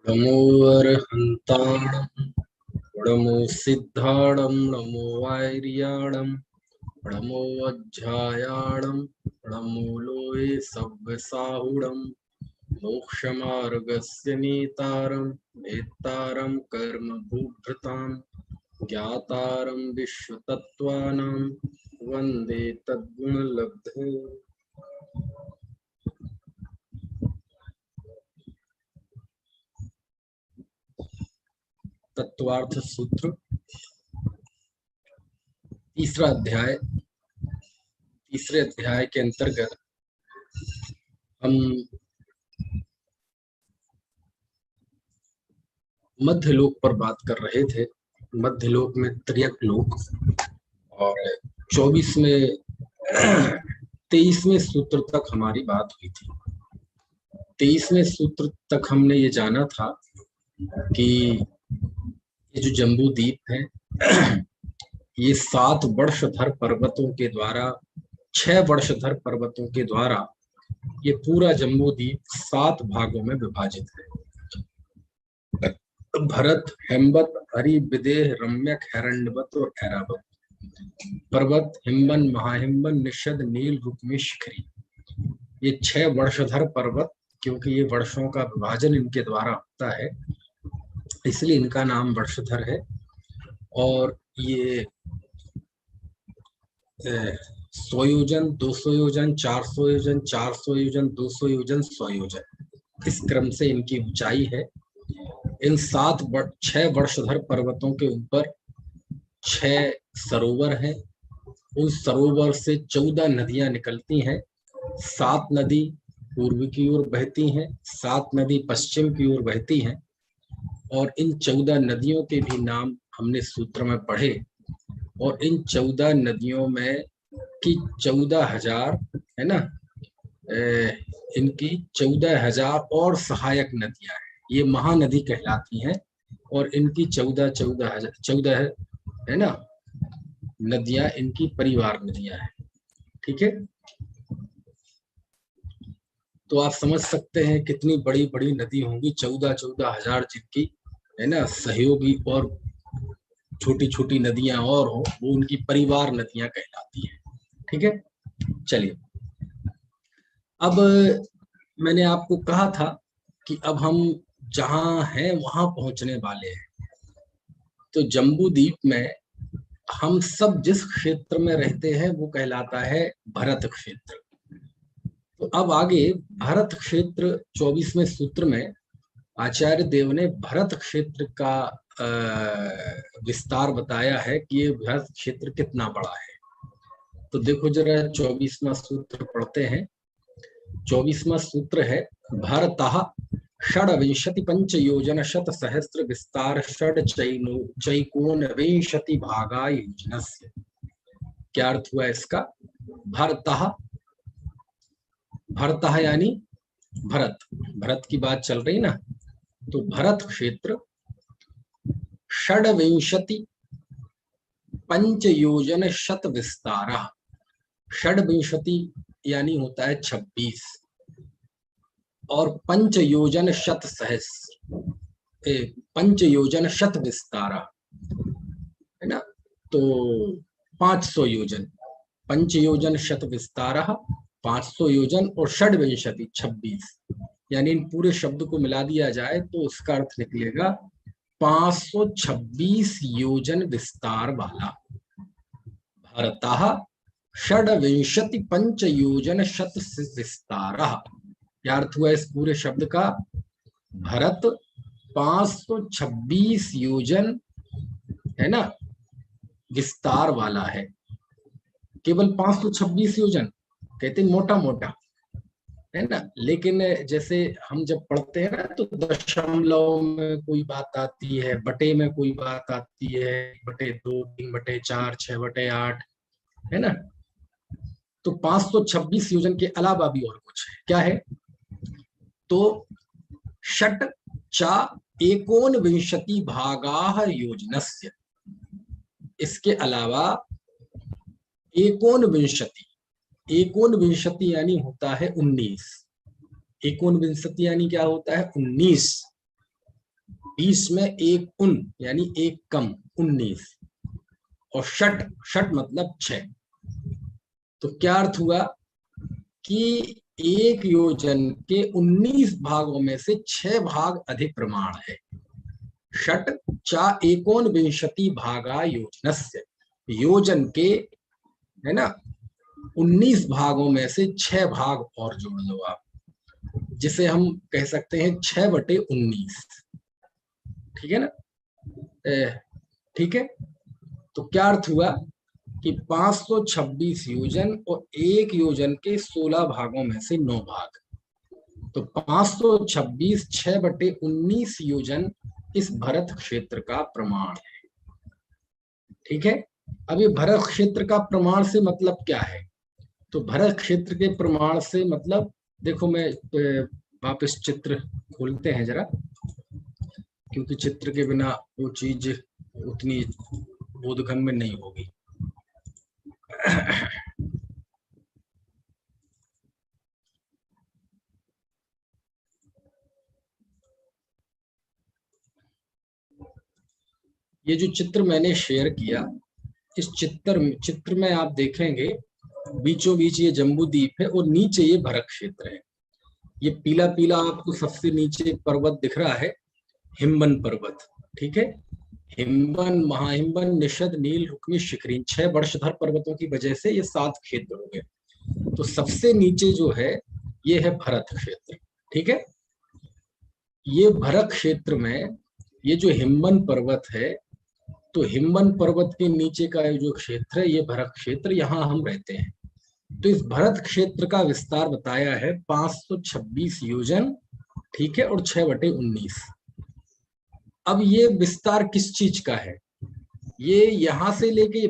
नमो अर्हन्ताणं नमो सिद्धाणं नमो वैर्याणं नमो वज्रायाणं नमो लोये सव्यसाहुणं मोक्षमार्गस्य नेतारं नेतारं कर्मभूभृतां ज्ञातारं विश्वतत्त्वानां वन्दे तद्गुणलब्धे। तत्वार्थ सूत्र तीसरा अध्याय। तीसरे अध्याय के अंतर्गत हम मध्यलोक पर बात कर रहे थे। मध्यलोक में त्रियक लोक और 23वें सूत्र तक हमारी बात हुई थी। 23वें सूत्र तक हमने ये जाना था कि ये जो जम्बू द्वीप है ये 7 वर्षधर पर्वतों के द्वारा 6 वर्षधर पर्वतों के द्वारा ये पूरा जम्बू द्वीप 7 भागों में विभाजित है। भरत, हेमवत, हरि, विदेह, रम्यक, हिरण्यवत और ऐरावत। पर्वत हिमवन, महाहिमवन, निषद, नील, रुक्मी, शिखरी, ये 6 वर्षधर पर्वत, क्योंकि ये वर्षों का विभाजन इनके द्वारा होता है इसलिए इनका नाम वर्षधर है। और ये 100 योजन, 200 योजन, 400 योजन, 400 योजन, 200 योजन, 100 योजन, इस क्रम से इनकी ऊंचाई है। इन 6 वर्षधर पर्वतों के ऊपर 6 सरोवर हैं। उन सरोवर से 14 नदियां निकलती हैं। 7 नदी पूर्व की ओर बहती हैं, 7 नदी पश्चिम की ओर बहती हैं। और इन 14 नदियों के भी नाम हमने सूत्र में पढ़े। और इन 14 नदियों में की 14,000 है ना, इनकी 14,000 और सहायक नदियां हैं, ये महानदी कहलाती हैं। और इनकी 14 है ना नदियां इनकी परिवार नदियां हैं। ठीक है, तो आप समझ सकते हैं कितनी बड़ी बड़ी नदी होंगी। 14,000 जिनकी है ना सहयोगी और छोटी छोटी नदियां और हो, वो उनकी परिवार नदियां कहलाती हैं। ठीक है, चलिए अब मैंने आपको कहा था कि अब हम जहां हैं वहां पहुंचने वाले हैं। तो जम्बू द्वीप में हम सब जिस क्षेत्र में रहते हैं वो कहलाता है भरत क्षेत्र। तो अब आगे भरत क्षेत्र 24वें सूत्र में आचार्य देव ने भरत क्षेत्र का विस्तार बताया है कि ये भरत क्षेत्र कितना बड़ा है। तो देखो जरा 24वां सूत्र पढ़ते हैं। 24वां सूत्र है भरतः षड्विंशति पंच योजन शत सहस्त्र विस्तार षड चैकोन विंशति भागा योजनस्य। क्या अर्थ हुआ इसका? भरतः, भरतः यानी भरत, भरत की बात चल रही ना। तो भरत क्षेत्र षड्विंशति पंच योजन शत विस्तार। षड्विंशति यानी होता है 26 और पंच योजन शत सहस्र, पंच योजन शत विस्तारा है ना। तो 500 योजन, पंच योजन शत विस्तारा 500 योजन और षड्विंशति 26, यानी इन पूरे शब्द को मिला दिया जाए तो उसका अर्थ निकलेगा 526 योजन विस्तार वाला। भरतः षड्विंशति पंच योजन शत विस्तार। क्या अर्थ हुआ इस पूरे शब्द का? भरत 526 योजन है ना विस्तार वाला है। केवल 526 योजन कहते मोटा मोटा है ना, लेकिन जैसे हम जब पढ़ते हैं ना तो दशमलव में कोई बात आती है, बटे में कोई बात आती है, बटे 2, 3 बटे 4, 6 बटे 8 है ना। तो 526 योजन के अलावा भी और कुछ है। क्या है? तो षट चा एकोनविंशति भागाः योजनस्य, इसके अलावा एकोनविंशति, एकोनविंशति यानी होता है 19, एकोनविंशति यानी क्या होता है? 19 20 में एक उन यानी एक कम 19, और षट, षट मतलब 6। तो क्या अर्थ हुआ कि एक योजन के 19 भागों में से 6 भाग अधिक प्रमाण है। षट चा एकोनविंशति भागा योजनस्य, योजन के, है ना, 19 भागों में से 6 भाग और जोड़ दो आप, जिसे हम कह सकते हैं 6/19। ठीक है ना? ठीक है। तो क्या अर्थ हुआ कि 526 योजन और एक योजन के 16 भागों में से 9 भाग, तो 526 6/19 योजन इस भरत क्षेत्र का प्रमाण है। ठीक है। अब ये भरत क्षेत्र का प्रमाण से मतलब क्या है? तो भरत क्षेत्र के प्रमाण से मतलब, देखो मैं वापस चित्र खोलते हैं जरा, क्योंकि चित्र के बिना वो चीज उतनी बोधगम्य नहीं होगी। ये जो चित्र मैंने शेयर किया, इस चित्र में आप देखेंगे बीचों बीच ये जम्बूद्वीप है और नीचे ये भरत क्षेत्र है। ये पीला पीला आपको सबसे नीचे पर्वत दिख रहा है, हिमवन पर्वत। ठीक है। हिमवन, महाहिमवन, निषद, नील, रुक्मी, शिखरी, 6 वर्षधर पर्वतों की वजह से ये 7 क्षेत्र हो गए। तो सबसे नीचे जो है ये है भरत क्षेत्र। ठीक है। ये भरत क्षेत्र में ये जो हिमवन पर्वत है, तो हिमवन पर्वत के नीचे का जो क्षेत्र है ये भरत क्षेत्र, यहाँ हम रहते हैं। तो इस भरत क्षेत्र का विस्तार बताया है 526 योजन। ठीक है। और 6/19। अब ये विस्तार किस चीज का है? ये यहां से लेके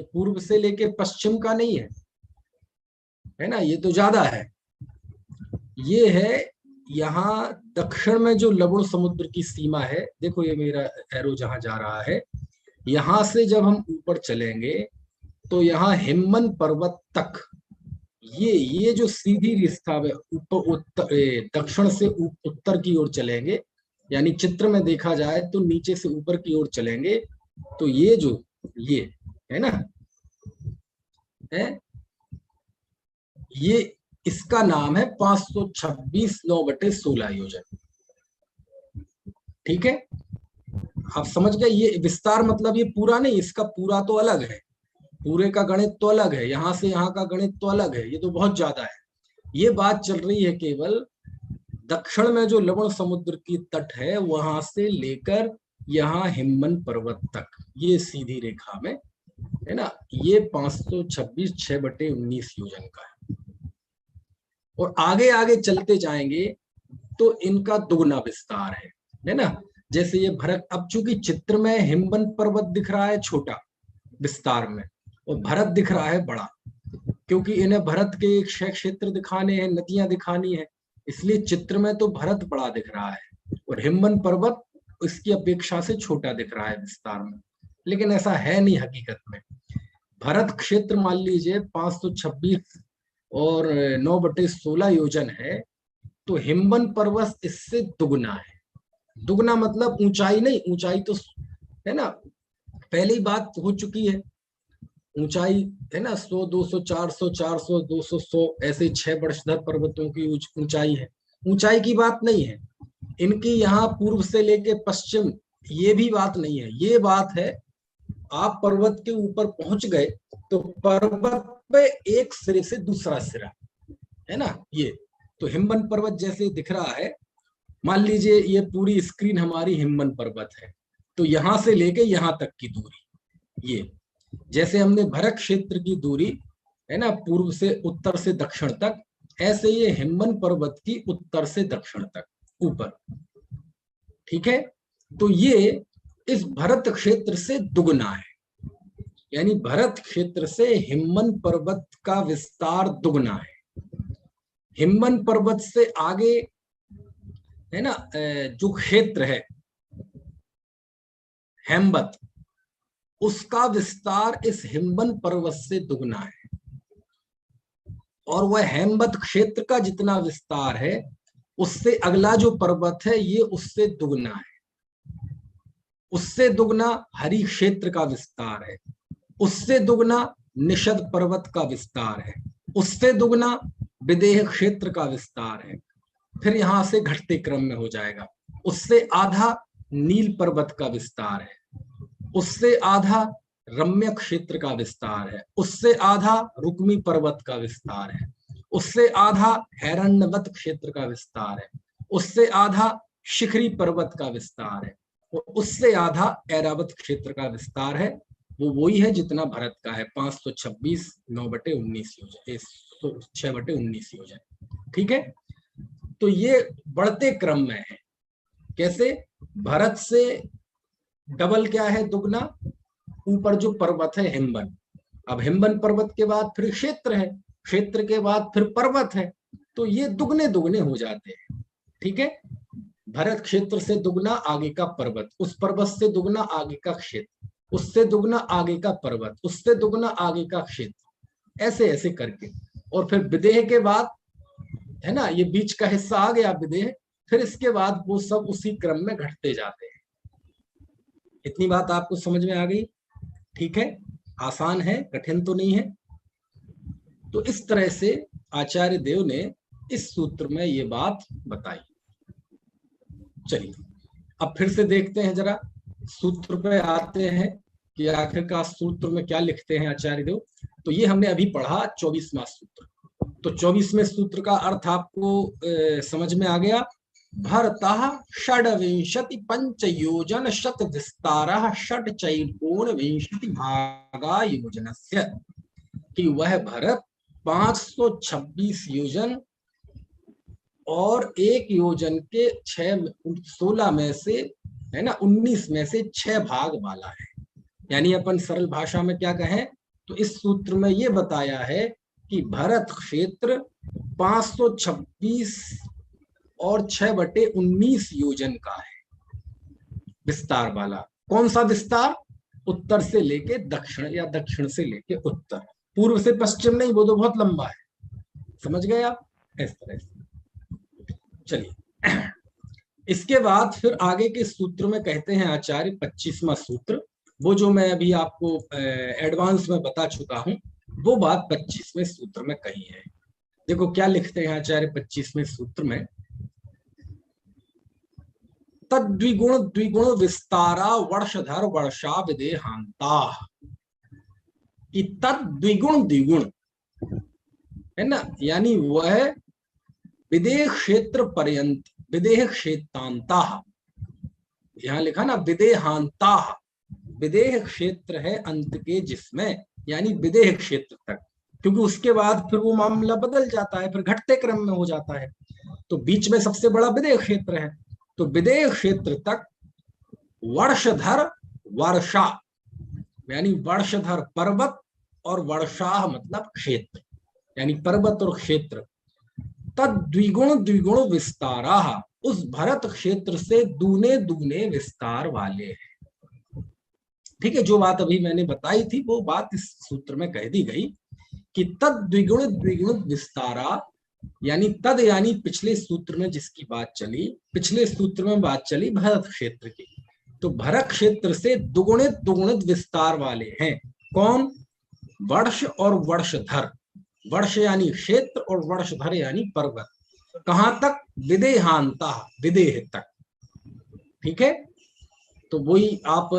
पूर्व से लेके पश्चिम का नहीं है ना, ये तो ज्यादा है। ये है यहाँ दक्षिण में जो लवण समुद्र की सीमा है, देखो ये मेरा एरो जहां जा रहा है, यहां से जब हम ऊपर चलेंगे तो यहाँ हिमवन पर्वत तक ये जो सीधी रिश्ता है, ऊपर दक्षिण से उत्तर की ओर चलेंगे, यानी चित्र में देखा जाए तो नीचे से ऊपर की ओर चलेंगे, तो ये जो ये है ना, है ये, इसका नाम है 526 9/16 योजन। ठीक है। आप समझ गए? ये विस्तार मतलब ये पूरा नहीं, इसका पूरा तो अलग है, पूरे का गणित तो अलग है, यहां से यहाँ का गणित तो अलग है, ये तो बहुत ज्यादा है। ये बात चल रही है केवल दक्षिण में जो लवण समुद्र की तट है वहां से लेकर यहाँ हिमवन पर्वत तक, ये सीधी रेखा में, है ना, ये 526 6/19 योजन का है। और आगे आगे चलते जाएंगे तो इनका दुगना विस्तार है ना। जैसे ये भरत, अब चूंकि चित्र में हिमवन पर्वत दिख रहा है छोटा विस्तार में, और भरत दिख रहा है बड़ा, क्योंकि इन्हें भरत के क्षेत्र दिखाने हैं, नदियां दिखानी है, इसलिए चित्र में तो भरत बड़ा दिख रहा है और हिमवन पर्वत इसकी अपेक्षा से छोटा दिख रहा है विस्तार में। लेकिन ऐसा है नहीं हकीकत में। भरत क्षेत्र मान लीजिए 526 और 9/16 योजन है, तो हिमवन पर्वत इससे दुगना है। दुगना मतलब ऊंचाई नहीं, ऊंचाई तो है ना, पहले ही बात हो चुकी है, ऊंचाई है ना 100 200 400 400 200 100, ऐसे 6 वर्षधर पर्वतों की ऊंचाई है। ऊंचाई की बात नहीं है इनकी, यहाँ पूर्व से लेके पश्चिम, ये भी बात नहीं है। ये बात है आप पर्वत के ऊपर पहुंच गए तो पर्वत पे एक सिरे से दूसरा सिरा, है ना, ये तो हिमवन पर्वत जैसे दिख रहा है। मान लीजिए ये पूरी स्क्रीन हमारी हिमवन पर्वत है, तो यहां से लेके यहां तक की दूरी, ये जैसे हमने भरत क्षेत्र की दूरी है ना पूर्व से उत्तर से दक्षिण तक, ऐसे ये हिमवन पर्वत की उत्तर से दक्षिण तक ऊपर। ठीक है। तो ये इस भरत क्षेत्र से दुगना है, यानी भरत क्षेत्र से हिमवन पर्वत का विस्तार दुगना है। हिमवन पर्वत से आगे है ना जो क्षेत्र है हेमवत, उसका विस्तार इस हिमवन पर्वत से दुगना है। और वह हेमवत क्षेत्र का जितना विस्तार है उससे अगला जो पर्वत है ये उससे दुगना है, उससे दुगना हरि क्षेत्र का विस्तार है, उससे दुगना निषद पर्वत का विस्तार है, उससे दुगना विदेह क्षेत्र का विस्तार है। फिर यहां से घटते क्रम में हो जाएगा, उससे आधा नील पर्वत का विस्तार है, उससे आधा रम्य क्षेत्र का विस्तार है, उससे आधा रुक्मी पर्वत का विस्तार है, उससे आधा हैरण्यवत क्षेत्र का विस्तार है, उससे आधा शिखरी पर्वत का विस्तार है, उससे आधा ऐरावत क्षेत्र का विस्तार है। वो वही है जितना भरत का है, 526 9/19 योजन, 6/19 योजन। ठीक है, तो ये बढ़ते क्रम में है। कैसे? भरत से डबल क्या है, दुगना, ऊपर जो पर्वत है हिमवन, अब हिमवन पर्वत के बाद फिर क्षेत्र है, क्षेत्र के बाद फिर पर्वत है, तो ये दुगने दुगने हो जाते हैं। ठीक है, भरत क्षेत्र से दुगना आगे का पर्वत, उस पर्वत से दुगना आगे का क्षेत्र, उससे दुगना आगे का पर्वत, उससे दुगना आगे का क्षेत्र, ऐसे ऐसे करके। और फिर विदेह के बाद है ना, ये बीच का हिस्सा आ गया विदेह, फिर इसके बाद वो सब उसी क्रम में घटते जाते हैं। इतनी बात आपको समझ में आ गई? ठीक है, आसान है, कठिन तो नहीं है। तो इस तरह से आचार्य देव ने इस सूत्र में ये बात बताई। चलिए अब फिर से देखते हैं, जरा सूत्र पे आते हैं कि आखिरकार सूत्र में क्या लिखते हैं आचार्य देव। तो ये हमने अभी पढ़ा 24वां सूत्र। तो 24वें सूत्र का अर्थ आपको समझ में आ गया। भरतः षड्विंशति पंच योजन शत विस्तारः षट चैकोन विंशति भागा योजनस्य, कि वह भरत 526 योजन और एक योजन के 16 में से है ना 19 में से 6 भाग वाला है। यानी अपन सरल भाषा में क्या कहें तो इस सूत्र में ये बताया है कि भरत क्षेत्र 526 और 6/19 योजन का है विस्तार वाला। कौन सा विस्तार? उत्तर से लेके दक्षिण या दक्षिण से लेके उत्तर, पूर्व से पश्चिम नहीं, वो तो बहुत लंबा है। समझ गए आप? इस तरह से। चलिए इसके बाद फिर आगे के सूत्र में कहते हैं आचार्य 25वां सूत्र, वो जो मैं अभी आपको एडवांस में बता चुका हूं, वो बात 25वें सूत्र में कही है। देखो क्या लिखते हैं आचार्य 25वें सूत्र में। तद्विगुण द्विगुण विस्तारा वर्षधर वर्षा विदेहांता, कि तद्विगुण द्विगुण है ना, यानी वह विदेह क्षेत्र पर्यंत, विदेह क्षेत्रांता, यहां लिखा ना विदेहांता, विदेह क्षेत्र है अंत के जिसमें, यानी विदेह क्षेत्र तक, क्योंकि उसके बाद फिर वो मामला बदल जाता है, फिर घटते क्रम में हो जाता है। तो बीच में सबसे बड़ा विदेह क्षेत्र है, तो विदेह क्षेत्र तक वर्षधर वर्षा, यानी वर्षधर पर्वत और वर्षा मतलब क्षेत्र, यानी पर्वत और क्षेत्र, तद द्विगुण द्विगुण विस्तारा, उस भरत क्षेत्र से दूने दूने विस्तार वाले हैं। ठीक है, जो बात अभी मैंने बताई थी वो बात इस सूत्र में कह दी गई कि तद द्विगुण द्विगुण विस्तारा, यानी तद यानी पिछले सूत्र में जिसकी बात चली, पिछले सूत्र में बात चली भरत क्षेत्र की, तो भरत क्षेत्र से दुगुणित दुगुणित विस्तार वाले हैं। कौन? वर्ष और वर्षधर, वर्ष यानी क्षेत्र और वर्षधर यानी पर्वत। कहां तक? विदेहांता, विदेह तक। ठीक है, तो वही आप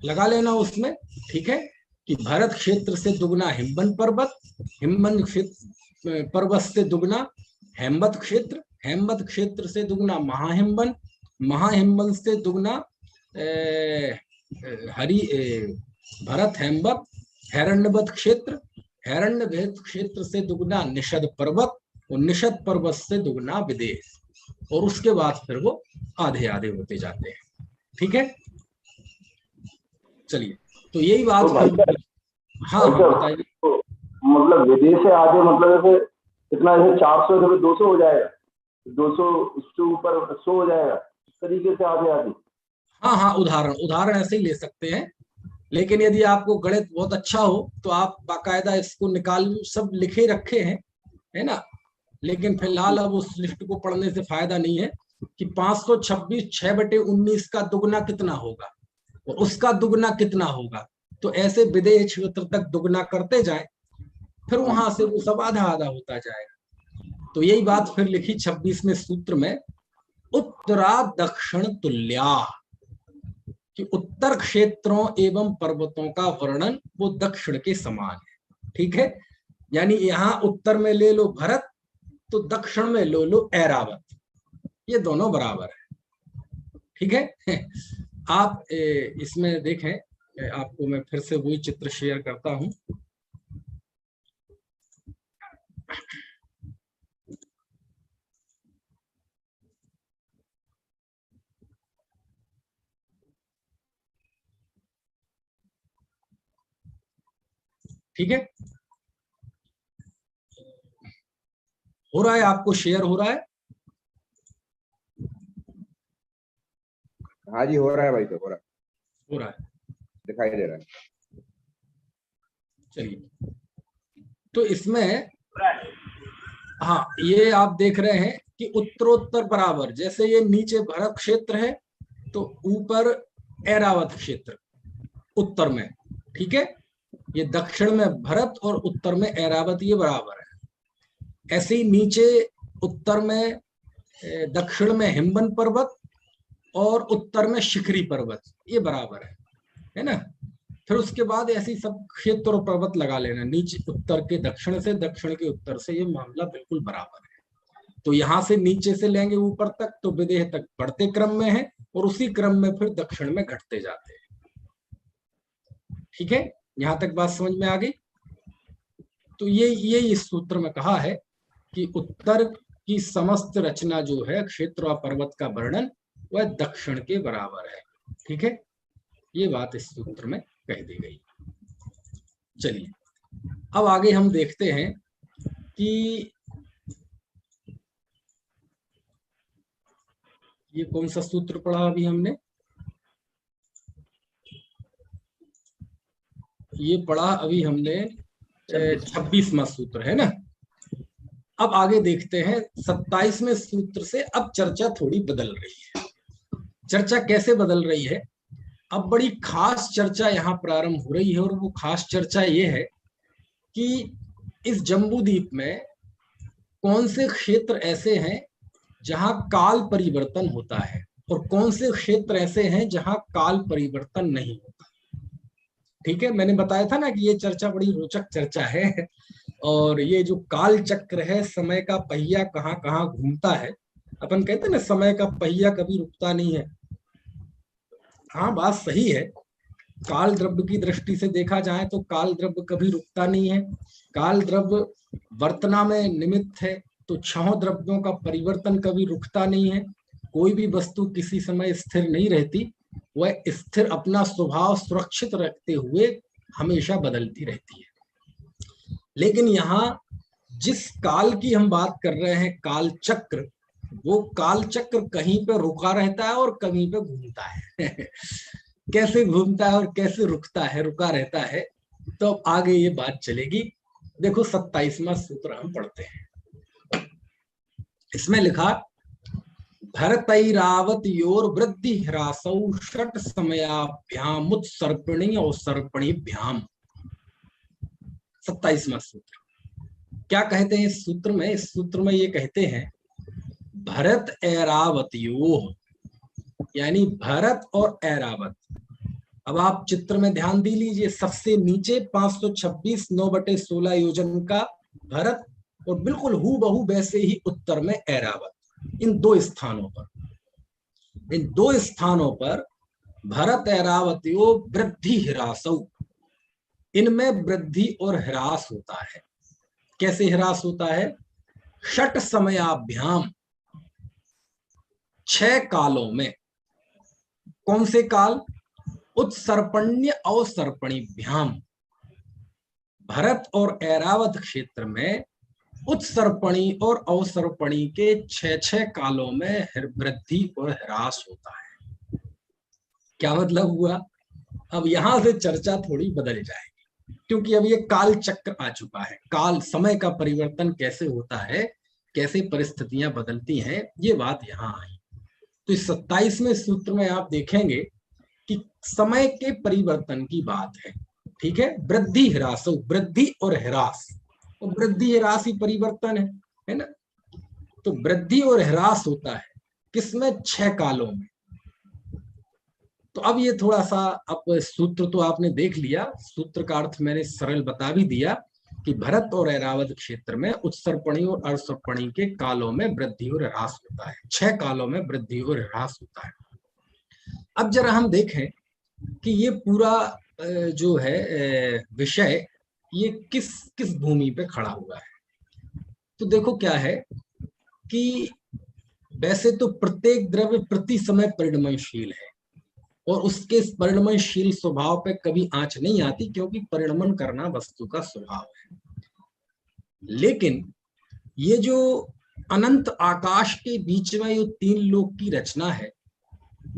लगा लेना उसमें। ठीक है, कि भरत क्षेत्र से दुगना हिमवन पर्वत, हिमवन क्षेत्र पर्वत से दुगना हेमवत क्षेत्र, हेमवत क्षेत्र से दुगना महाहिमवन, महाहिमवन से दुगना भरत हेमवत, हैरण्यवत क्षेत्र, हैरण्यवत क्षेत्र से दुगना निषद पर्वत, और निषद पर्वत से दुगना विदेह, और उसके बाद फिर वो आधे आधे होते जाते हैं। ठीक है, चलिए तो यही बात। तो हाँ हाँ बताइए। तो मतलब विदेश से आगे मतलब ऐसे कितना, जैसे 400 से 200 हो जाएगा, 200 उससे ऊपर 100 हो जाएगा, इस तरीके से आगे आगे। हाँ हाँ, उदाहरण ऐसे ही ले सकते हैं, लेकिन यदि आपको गणित बहुत अच्छा हो तो आप बाकायदा इसको निकाल, सब लिखे रखे हैं है ना, लेकिन फिलहाल अब उस लिस्ट को पढ़ने से फायदा नहीं है कि 526 6/19 का दुगना कितना होगा और उसका दुगना कितना होगा। तो ऐसे विदेय क्षेत्र तक दुगना करते जाए, फिर वहां से वो सब आधा आधा होता जाएगा। तो यही बात फिर लिखी 26वें सूत्र में, उत्तरा दक्षिण तुल्या, कि उत्तर क्षेत्रों एवं पर्वतों का वर्णन वो दक्षिण के समान है। ठीक है, यानी यहां उत्तर में ले लो भरत, तो दक्षिण में लो लो ऐरावत, ये दोनों बराबर है। ठीक है, आप इसमें देखें, आपको मैं फिर से वही चित्र शेयर करता हूं। ठीक है, हो रहा है, आपको शेयर हो रहा है? हाँ जी, हो रहा है भाई, तो हो रहा है, दिखाई दे रहा है। चलिए, तो इसमें हाँ, ये आप देख रहे हैं कि उत्तरोत्तर बराबर, जैसे ये नीचे भरत क्षेत्र है तो ऊपर ऐरावत क्षेत्र उत्तर में। ठीक है, ये दक्षिण में भरत और उत्तर में ऐरावत, ये बराबर है। ऐसे ही नीचे उत्तर में दक्षिण में हिमवन पर्वत और उत्तर में शिखरी पर्वत, ये बराबर है ना। फिर उसके बाद ऐसी सब क्षेत्र और पर्वत लगा लेना, नीचे उत्तर के दक्षिण से, दक्षिण के उत्तर से, ये मामला बिल्कुल बराबर है। तो यहां से नीचे से लेंगे ऊपर तक तो विदेह तक बढ़ते क्रम में है, और उसी क्रम में फिर दक्षिण में घटते जाते हैं। ठीक है, यहां तक बात समझ में आ गई। तो ये इस सूत्र में कहा है कि उत्तर की समस्त रचना जो है क्षेत्र और पर्वत का वर्णन, वह दक्षिण के बराबर है। ठीक है, ये बात इस सूत्र में कह दी गई। चलिए, अब आगे हम देखते हैं कि ये कौन सा सूत्र पढ़ा अभी हमने, ये पढ़ा अभी हमने 26वां सूत्र है ना। अब आगे देखते हैं 27वें सूत्र से। अब चर्चा थोड़ी बदल रही है। चर्चा कैसे बदल रही है? अब बड़ी खास चर्चा यहाँ प्रारंभ हो रही है, और वो खास चर्चा ये है कि इस जम्बूद्वीप में कौन से क्षेत्र ऐसे हैं जहां काल परिवर्तन होता है, और कौन से क्षेत्र ऐसे हैं जहां काल परिवर्तन नहीं होता। ठीक है, मैंने बताया था ना कि ये चर्चा बड़ी रोचक चर्चा है, और ये जो काल चक्र है, समय का पहिया कहाँ कहाँ घूमता है। अपन कहते हैं ना, समय का पहिया कभी रुकता नहीं है। हाँ, बात सही है। काल द्रव्य की दृष्टि से देखा जाए तो काल द्रव्य कभी रुकता नहीं है। काल द्रव्य वर्तना में निमित्त है, तो छह द्रव्यों का परिवर्तन कभी रुकता नहीं है। कोई भी वस्तु किसी समय स्थिर नहीं रहती, वह स्थिर अपना स्वभाव सुरक्षित रखते हुए हमेशा बदलती रहती है। लेकिन यहाँ जिस काल की हम बात कर रहे हैं, काल चक्र, वो काल चक्र कहीं पे रुका रहता है और कहीं पे घूमता है। कैसे घूमता है और कैसे रुकता है, रुका रहता है, तो आगे ये बात चलेगी। देखो 27वां सूत्र हम पढ़ते हैं। इसमें लिखा, भरतैरावतयोर वृद्धि ह्रासौ षट समयाभ्याम उत्सर्पणी और सर्पणीभ्याम। 27वां सूत्र क्या कहते हैं इस सूत्र में? इस सूत्र में ये कहते हैं, भरत ऐरावतयोः, यानी भरत और ऐरावत। अब आप चित्र में ध्यान दी लीजिए, सबसे नीचे 526 9/16 योजन का भरत, और बिल्कुल हूबहू वैसे ही उत्तर में ऐरावत। इन दो स्थानों पर भरत ऐरावतयो वृद्धि ह्रासौ, इनमें वृद्धि और ह्रास होता है। कैसे ह्रास होता है? षट समयाभ्याम, 6 कालों में। कौन से काल? उत्सर्पण्य अवसर्पणीभ्याम। भरत और ऐरावत क्षेत्र में उत्सर्पणी और अवसर्पणी के 6 कालों में वृद्धि और ह्रास होता है। क्या मतलब हुआ? अब यहां से चर्चा थोड़ी बदल जाएगी, क्योंकि अब ये काल चक्र आ चुका है। काल, समय का परिवर्तन कैसे होता है, कैसे परिस्थितियां बदलती हैं, ये बात यहाँ आई। तो इस 27वें सूत्र में आप देखेंगे कि समय के परिवर्तन की बात है, ठीक है। वृद्धि ह्रास, वृद्धि और ह्रास, और वृद्धि ह्रास ही परिवर्तन है ना। तो वृद्धि और ह्रास होता है किसमें? 6 कालों में। तो अब ये थोड़ा सा, अब सूत्र तो आपने देख लिया, सूत्र का अर्थ मैंने सरल बता भी दिया कि भरत और ऐरावत क्षेत्र में उत्सर्पणी और अर्सर्पणी के कालों में वृद्धि और ह्रास होता है। 6 कालों में वृद्धि और ह्रास होता है। अब जरा हम देखें कि ये पूरा जो है विषय, ये किस किस भूमि पे खड़ा हुआ है। तो देखो क्या है कि वैसे तो प्रत्येक द्रव्य प्रति समय परिणमनशील है, और उसके परिणमनशील स्वभाव पे कभी आंच नहीं आती, क्योंकि परिणमन करना वस्तु का स्वभाव है। लेकिन ये जो अनंत आकाश के बीच में जो 3 लोक की रचना है,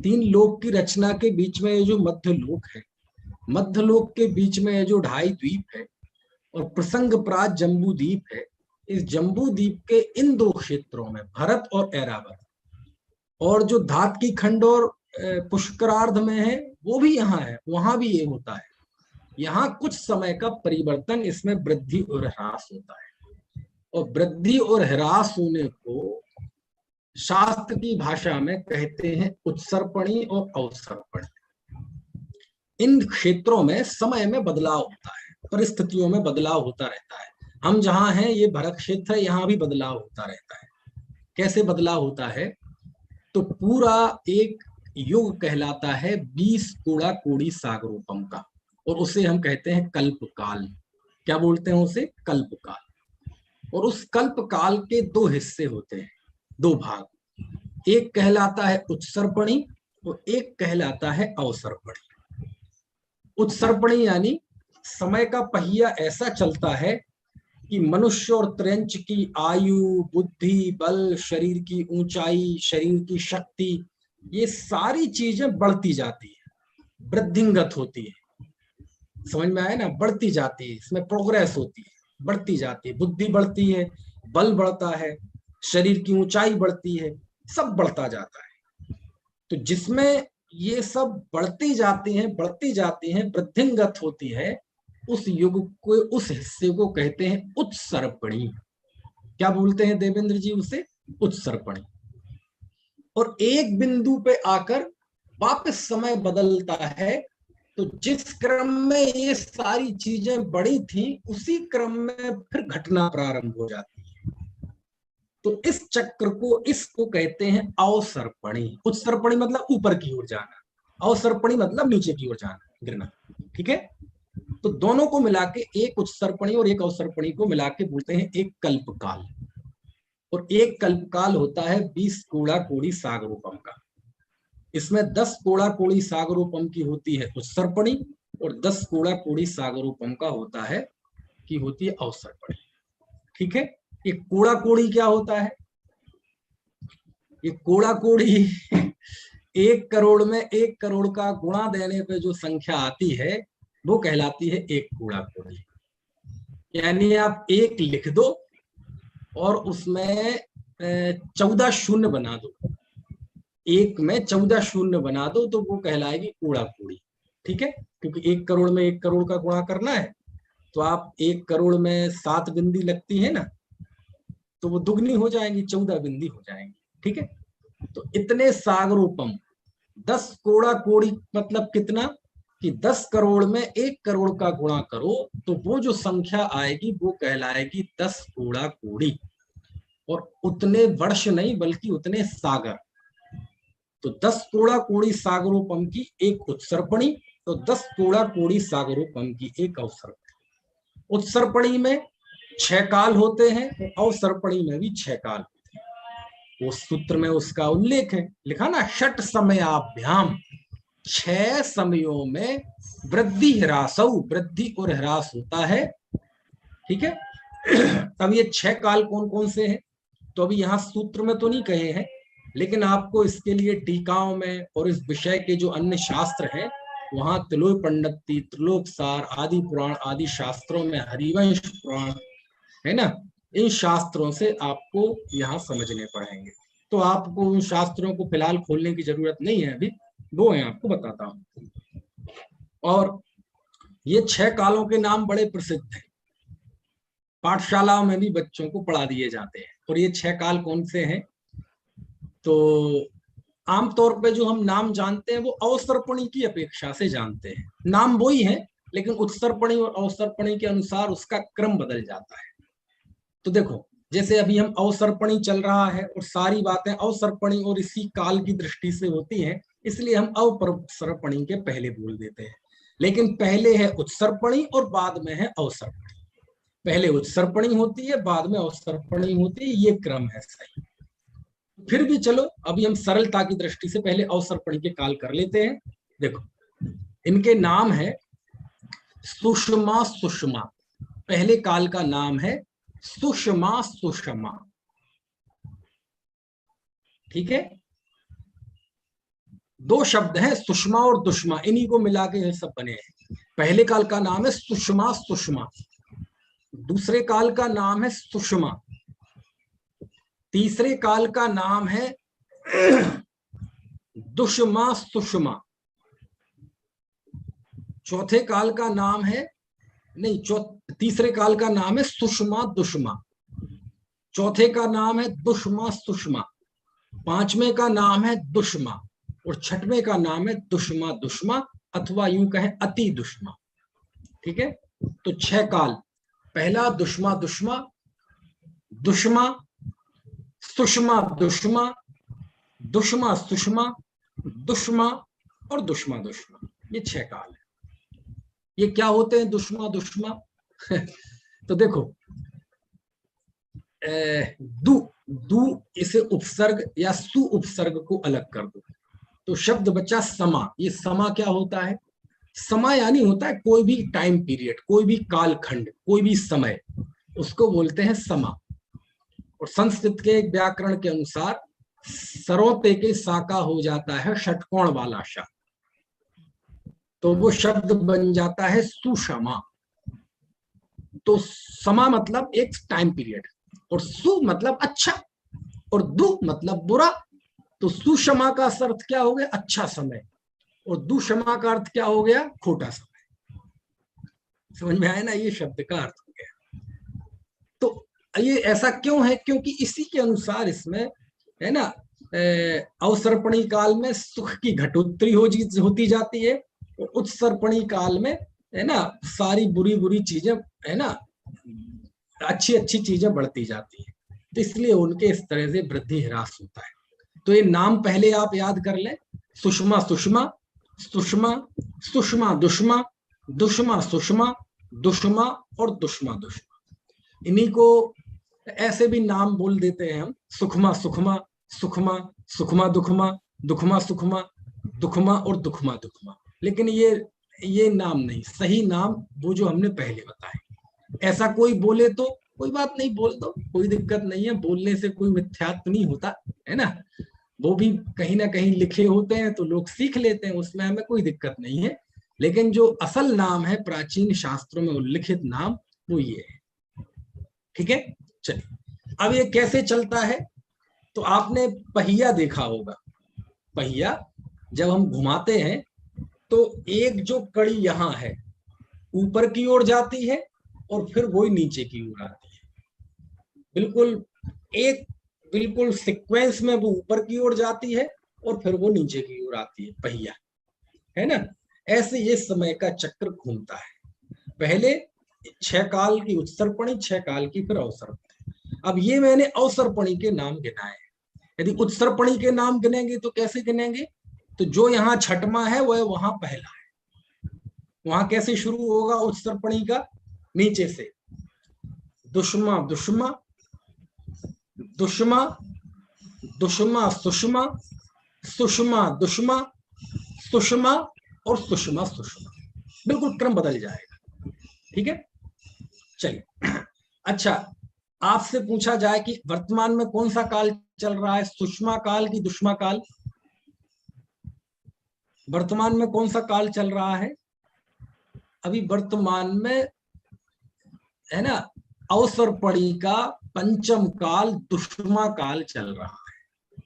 3 लोक की रचना के बीच में ये जो मध्य लोक है, मध्य लोक के बीच में ये जो 2.5 द्वीप है और प्रसंग प्राज जम्बू द्वीप है, इस जम्बू द्वीप के इन 2 क्षेत्रों में भरत और ऐरावत, और जो धात की खंड और पुष्करार्ध में है वो भी यहाँ है, वहां भी ये होता है। यहाँ कुछ समय का परिवर्तन, इसमें वृद्धि और ह्रास होता है। और वृद्धि और ह्रास होने को शास्त्र की भाषा में कहते हैं उत्सर्पणी और अवसर्पणी। इन क्षेत्रों में समय में बदलाव होता है, परिस्थितियों में बदलाव होता रहता है। हम जहां हैं ये भरत क्षेत्र है, यहाँ भी बदलाव होता रहता है। कैसे बदलाव होता है? तो पूरा एक युग कहलाता है 20 कोड़ा कोड़ी सागरोपम का, और उसे हम कहते हैं कल्पकाल। क्या बोलते हैं उसे? कल्पकाल। और उस कल्पकाल के 2 हिस्से होते हैं, 2 भाग। एक कहलाता है उत्सर्पणी और एक कहलाता है अवसर्पणी। उत्सर्पणी यानी समय का पहिया ऐसा चलता है कि मनुष्य और त्रयंच की आयु, बुद्धि, बल, शरीर की ऊंचाई, शरीर की शक्ति, ये सारी चीजें बढ़ती जाती है, वृद्धिंगत होती है। समझ में आया ना? बढ़ती जाती है, इसमें प्रोग्रेस होती है, बढ़ती जाती है। बुद्धि बढ़ती है, बल बढ़ता है, शरीर की ऊंचाई बढ़ती है, सब बढ़ता जाता है। तो जिसमें ये सब बढ़ती जाती हैं, वृद्धिंगत होती है, उस युग को, उस हिस्से को कहते हैं उत्सर्पणी। क्या बोलते हैं देवेंद्र जी उसे? उत्सर्पणी। और एक बिंदु पे आकर वापस समय बदलता है, तो जिस क्रम में ये सारी चीजें बढ़ी थी, उसी क्रम में फिर घटना प्रारंभ हो जाती है। तो इस चक्र को, इसको कहते हैं अवसर्पणी। उत्सर्पणी मतलब ऊपर की ओर जाना, अवसर्पणी मतलब नीचे की ओर जाना, गिरना। ठीक है? तो दोनों को मिला के, एक उत्सर्पणी और एक अवसर्पणी को मिला के बोलते हैं एक कल्पकाल। और एक कल्पकाल होता है 20 कोड़ा कोड़ी सागरोपम का। इसमें 10 कोड़ा कोड़ी सागरोपम की होती है उत्सर्पणी, और 10 कोड़ा कोड़ी सागरोपम का होता है कि होती है अवसर्पणी। ठीक है? ये कोड़ा कोड़ी क्या होता है? ये कोड़ा कोड़ी 1 करोड़ में 1 करोड़ का गुणा देने पे जो संख्या आती है, वो कहलाती है एक कोड़ा कोड़ी। यानी आप 1 लिख दो और उसमें 14 शून्य बना दो, 1 में 14 शून्य बना दो, तो वो कहलाएगी कोड़ा कोड़ी। ठीक है? क्योंकि 1 करोड़ में 1 करोड़ का गुणा करना है, तो आप 1 करोड़ में 7 बिंदी लगती है ना, तो वो दुगनी हो जाएंगी, 14 बिंदी हो जाएंगी। ठीक है? तो इतने सागरोपम 10 कोड़ा कोड़ी मतलब कितना कि 10 करोड़ में 1 करोड़ का गुणा करो, तो वो जो संख्या आएगी वो कहलाएगी 10 कोड़ा कोड़ी। और उतने वर्ष नहीं बल्कि उतने सागर। तो 10 कोड़ा कोड़ी सागरोपम की एक उत्सर्पणी, तो 10 कोड़ा कोड़ी सागरोपम की एक अवसर्पणी। उत्सर्पणी में 6 काल होते हैं, अवसर्पणी में भी 6 काल होते हैं। उस सूत्र में उसका उल्लेख है, लिखा ना, षट समयाभ्याम, 6 समयों में वृद्धि ह्रासौ, वृद्धि और ह्रास होता है। ठीक है? अब ये 6 काल कौन कौन से हैं, तो अभी यहाँ सूत्र में तो नहीं कहे हैं, लेकिन आपको इसके लिए टीकाओं में और इस विषय के जो अन्य शास्त्र हैं, वहां तिलोक पंडिती, त्रिलोक सार, आदि पुराण आदि शास्त्रों में, हरिवंश पुराण है ना, इन शास्त्रों से आपको यहाँ समझने पड़ेंगे। तो आपको उन शास्त्रों को फिलहाल खोलने की जरूरत नहीं है अभी, वो है आपको बताता हूँ। और ये 6 कालों के नाम बड़े प्रसिद्ध हैं, पाठशालाओं में भी बच्चों को पढ़ा दिए जाते हैं। और ये 6 काल कौन से हैं? तो आमतौर पे जो हम नाम जानते हैं वो अवसर्पणी की अपेक्षा से जानते हैं। नाम वही है, लेकिन उत्सर्पणी और अवसर्पणी के अनुसार उसका क्रम बदल जाता है। तो देखो, जैसे अभी हम अवसर्पणी चल रहा है और सारी बातें अवसर्पणी और इसी काल की दृष्टि से होती हैं, इसलिए हम अवसर्पणी के पहले बोल देते हैं। लेकिन पहले है उत्सर्पणी और बाद में है अवसर्पणी। पहले उत्सर्पणी होती है, बाद में अवसर्पणी होती है, ये क्रम है सही। फिर भी चलो अभी हम सरलता की दृष्टि से पहले अवसर्पणी के काल कर लेते हैं। देखो, इनके नाम है सुषमा सुषमा। पहले काल का नाम है सुषमा सुषमा, ठीक है। 2 शब्द हैं, सुषमा और दुष्मा, इन्हीं को मिला के ये सब बने हैं। पहले काल का नाम है सुषमा सुषमा, दूसरे काल का नाम है सुषमा, तीसरे काल का नाम है दुष्मा सुषमा, चौथे काल का नाम है तीसरे काल का नाम है सुषमा दुष्मा, चौथे का नाम है दुष्मा सुषमा, पांचवें का नाम है दुष्मा और छठवें का नाम है दुष्मा दुष्मा, अथवा यूं कहें अति दुष्मा, ठीक है। तो 6 काल, पहला दुष्मा दुष्मा, दुष्मा, सुषमा दुष्मा, दुष्मा सुषमा, दुष्मा और दुष्मा दुष्मा, ये 6 काल है। ये क्या होते हैं दुष्मा दुष्मा? तो देखो, दु दु इसे उपसर्ग या सु उपसर्ग को अलग कर दो तो शब्द बचा समा। ये समा क्या होता है? समा यानी होता है कोई भी टाइम पीरियड, कोई भी कालखंड, कोई भी समय, उसको बोलते हैं समा। और संस्कृत के व्याकरण के अनुसार सरोते के साका हो जाता है षटकोण वाला शा, तो वो शब्द बन जाता है सुषमा। तो समा मतलब एक टाइम पीरियड, और सु मतलब अच्छा, और दु मतलब बुरा। तो सुषमा का अर्थ क्या हो गया? अच्छा समय, और दुषमा का अर्थ क्या हो गया? खोटा समय। समझ में आया ना? ये शब्द का अर्थ हो गया। तो ये ऐसा क्यों है? क्योंकि इसी के अनुसार इसमें है ना, अवसर्पणी काल में सुख की घटोत्तरी होती जाती है, और उत्सर्पणी काल में है ना सारी बुरी बुरी चीजें, है ना, अच्छी अच्छी चीजें बढ़ती जाती है। तो इसलिए उनके इस तरह से वृद्धि ह्रास होता है। तो ये नाम पहले आप याद कर लें, सुषमा सुषमा, सुषमा सुषमा दुष्मा, दुष्मा सुषमा, दुष्मा और दुष्मा दुष्मा। इन्हीं को ऐसे भी नाम बोल देते हैं हम, सुखमा सुखमा, सुखमा सुखमा दुखमा, दुखमा सुखमा, दुखमा और दुखमा दुखमा। लेकिन ये नाम नहीं, सही नाम वो जो हमने पहले बताए। ऐसा कोई बोले तो कोई बात नहीं, बोल दो, कोई दिक्कत नहीं है, बोलने से कोई मिथ्यात्व नहीं होता है ना। वो भी कहीं ना कहीं लिखे होते हैं तो लोग सीख लेते हैं, उसमें हमें कोई दिक्कत नहीं है। लेकिन जो असल नाम है प्राचीन शास्त्रों में उल्लिखित नाम, वो ये है, ठीक है। चलिए, अब ये कैसे चलता है? तो आपने पहिया देखा होगा। पहिया जब हम घुमाते हैं तो एक जो कड़ी यहां है ऊपर की ओर जाती है, और फिर वही नीचे की ओर आती है। बिल्कुल सीक्वेंस में वो ऊपर की ओर जाती है और फिर वो नीचे की ओर आती है, पहिया, है ना। ऐसे ये समय का चक्र घूमता है। पहले 6 काल की उत्सर्पणी, 6 काल की फिर अवसर्पणी। अब ये मैंने अवसर्पणी के नाम गिनाए। यदि उत्सर्पणी के नाम गिनेंगे तो कैसे गिनेंगे? तो जो यहाँ छठमा है वह वहां पहला है। वहां कैसे शुरू होगा उत्सर्पणी का? नीचे से, दुष्मा दुष्मा, दुष्मा, दुष्मा सुषमा, सुषमा दुष्मा, सुषमा और सुषमा सुषमा। बिल्कुल क्रम बदल जाएगा, ठीक है। चलिए, अच्छा, आपसे पूछा जाए कि वर्तमान में कौन सा काल चल रहा है, सुषमा काल की दुष्मा काल? वर्तमान में कौन सा काल चल रहा है? अभी वर्तमान में है ना अवसरपणी का पंचम काल दुष्मा काल चल रहा है।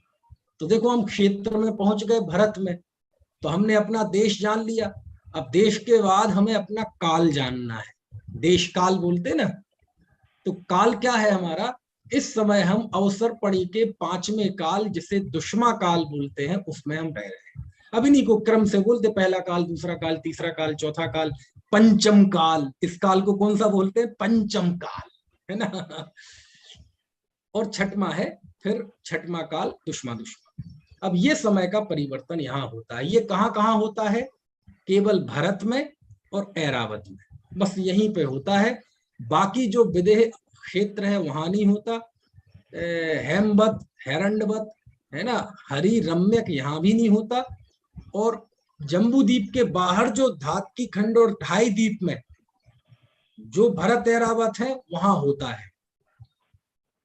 तो देखो हम क्षेत्र में पहुंच गए, भरत में, तो हमने अपना देश जान लिया। अब देश के बाद हमें अपना काल जानना है, देश काल बोलते ना। तो काल क्या है हमारा, इस समय हम अवसरपणी के 5वें काल, जिसे दुष्मा काल बोलते हैं, उसमें हम रह रहे हैं। अब इन्हीं को क्रम से बोलते, पहला काल, दूसरा काल, तीसरा काल, चौथा काल, पंचम काल। इस काल को कौन सा बोलते हैं, पंचम काल, है ना। और छठवां है फिर छठवां काल दुष्मा दुष्मा। अब ये समय का परिवर्तन यहाँ होता है। ये कहाँ कहाँ होता है, केवल भरत में और ऐरावत में, बस यहीं पे होता है। बाकी जो विदेह क्षेत्र है वहां नहीं होता। हेमवत, हिरण्यवत, है ना, हरि रम्यक यहाँ भी नहीं होता। और जम्बू द्वीप के बाहर जो धात्की खंड और ढाई द्वीप में जो भरत ऐरावत है वहां होता है।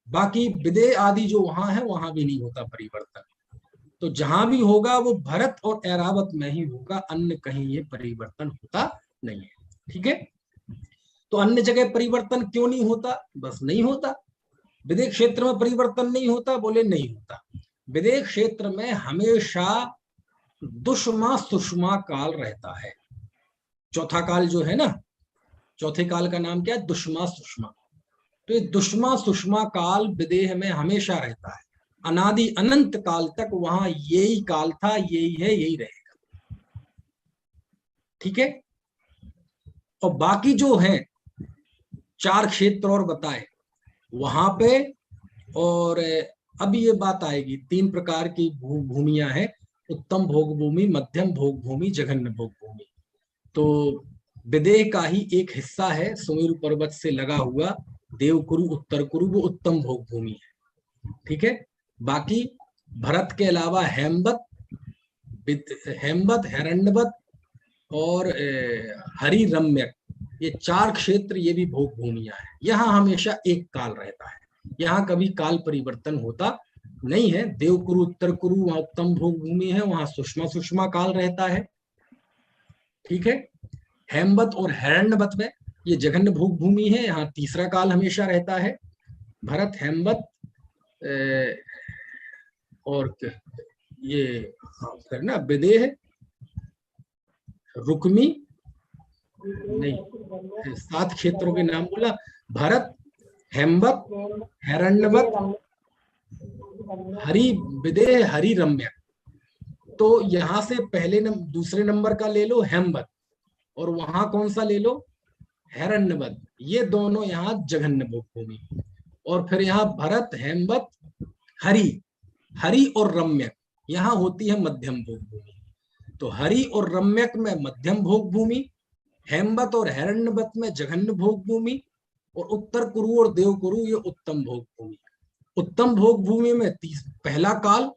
बाकी विदेह आदि जो वहां है वहां भी नहीं होता परिवर्तन। तो जहां भी होगा वो भरत और ऐरावत में ही होगा, अन्य कहीं ये परिवर्तन होता नहीं है। ठीक है, तो अन्य जगह परिवर्तन क्यों नहीं होता, बस नहीं होता। विदेह क्षेत्र में परिवर्तन नहीं होता, बोले नहीं होता। विदेह क्षेत्र में हमेशा दुष्मा सुषमा काल रहता है। चौथा काल जो है ना, चौथे काल का नाम क्या है, दुष्मा सुषमा। तो ये दुष्मा सुषमा काल विदेह में हमेशा रहता है, अनादि अनंत काल तक वहां यही काल था, यही है, यही रहेगा। ठीक है, और बाकी जो है 4 क्षेत्र और बताए वहां पे। और अब ये बात आएगी, 3 प्रकार की भूमियां हैं, उत्तम भोग भूमि, मध्यम भोग भूमि, जघन्य भोग भूमि। तो विदेह का ही एक हिस्सा है सुमेरु पर्वत से लगा हुआ देवकुरु, उत्तर कुरु, वो उत्तम भोग भूमि है। ठीक है, बाकी भरत के अलावा हेमवत, हिरण्यवत और हरि रम्यक, ये 4 क्षेत्र, ये भी भोग भूमियां हैं। यहाँ हमेशा एक काल रहता है, यहाँ कभी काल परिवर्तन होता नहीं है। देवकुरु, उत्तर कुरु वहां उत्तम भोग भूमि है, वहां सुषमा सुषमा काल रहता है। ठीक है, हेमवत और हिरण्यवत में ये जघन्य भोग भूमि है, यहाँ तीसरा काल हमेशा रहता है। भरत, हेमवत और ये फिर ना विदेह, रुक्मी, नहीं 7 क्षेत्रों के नाम बोला, भरत, हेमवत, हिरण्यवत, हरि विदेह, हरि रम्यक। तो यहां से पहले दूसरे नंबर का ले लो हेमवत, और वहां कौन सा ले लो, हिरण्यवत। ये दोनों यहाँ जघन्य भोग भूमि। और फिर यहाँ भरत, हेमवत, हरि, हरि और रम्यक, यहाँ होती है मध्यम भोग भूमि। तो हरि और रम्यक में मध्यम भोग भूमि, हेमवत और हिरण्यवत में जघन्य भोग भूमि, और उत्तर कुरु और देवकुरु ये उत्तम भोग भूमि। उत्तम भोग भूमि में पहला काल,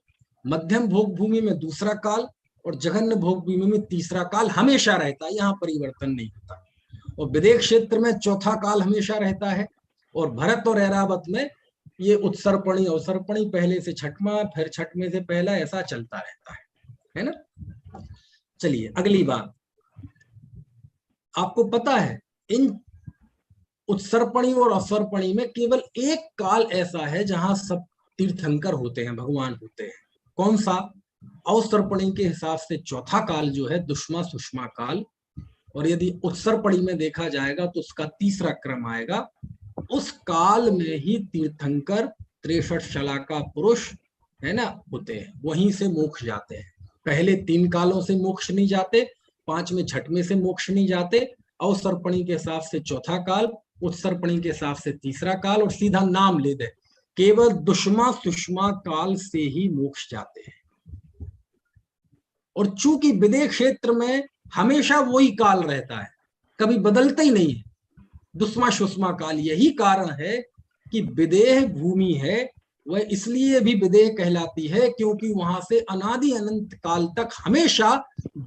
मध्यम भोग भूमि में दूसरा काल, और जघन्य भोग भूमि में तीसरा काल हमेशा रहता है, यहाँ परिवर्तन नहीं होता। और विदेह क्षेत्र में चौथा काल हमेशा रहता है। और भरत और ऐरावत में ये उत्सर्पणी अवसर्पणी, पहले से छठवां, फिर छठवें से पहला, ऐसा चलता रहता है ना। चलिए अगली बात, आपको पता है इन उत्सर्पणी और अवसर्पणी में केवल एक काल ऐसा है जहां सब तीर्थंकर होते हैं, भगवान होते हैं। कौन सा, अवसर्पणी के हिसाब से चौथा काल जो है दुष्मा सुषमा काल, और यदि उत्सर्पणी में देखा जाएगा तो उसका तीसरा क्रम आएगा। उस काल में ही तीर्थंकर 63 शलाका पुरुष, है ना, होते हैं, वहीं से मोक्ष जाते हैं। पहले 3 कालों से मोक्ष नहीं जाते, 5वें छठवें से मोक्ष नहीं जाते। अवसर्पणी के हिसाब से चौथा काल, उत्सर्पणी के हिसाब से तीसरा काल, और सीधा नाम ले दे, केवल दुष्मा सुषमा काल से ही मोक्ष जाते हैं। और चूंकि विदेह क्षेत्र में हमेशा वही काल रहता है, कभी बदलता ही नहीं है, दुष्मा सुषमा काल। यही कारण है कि विदेह भूमि है वह इसलिए भी विदेह कहलाती है क्योंकि वहां से अनादि अनंत काल तक हमेशा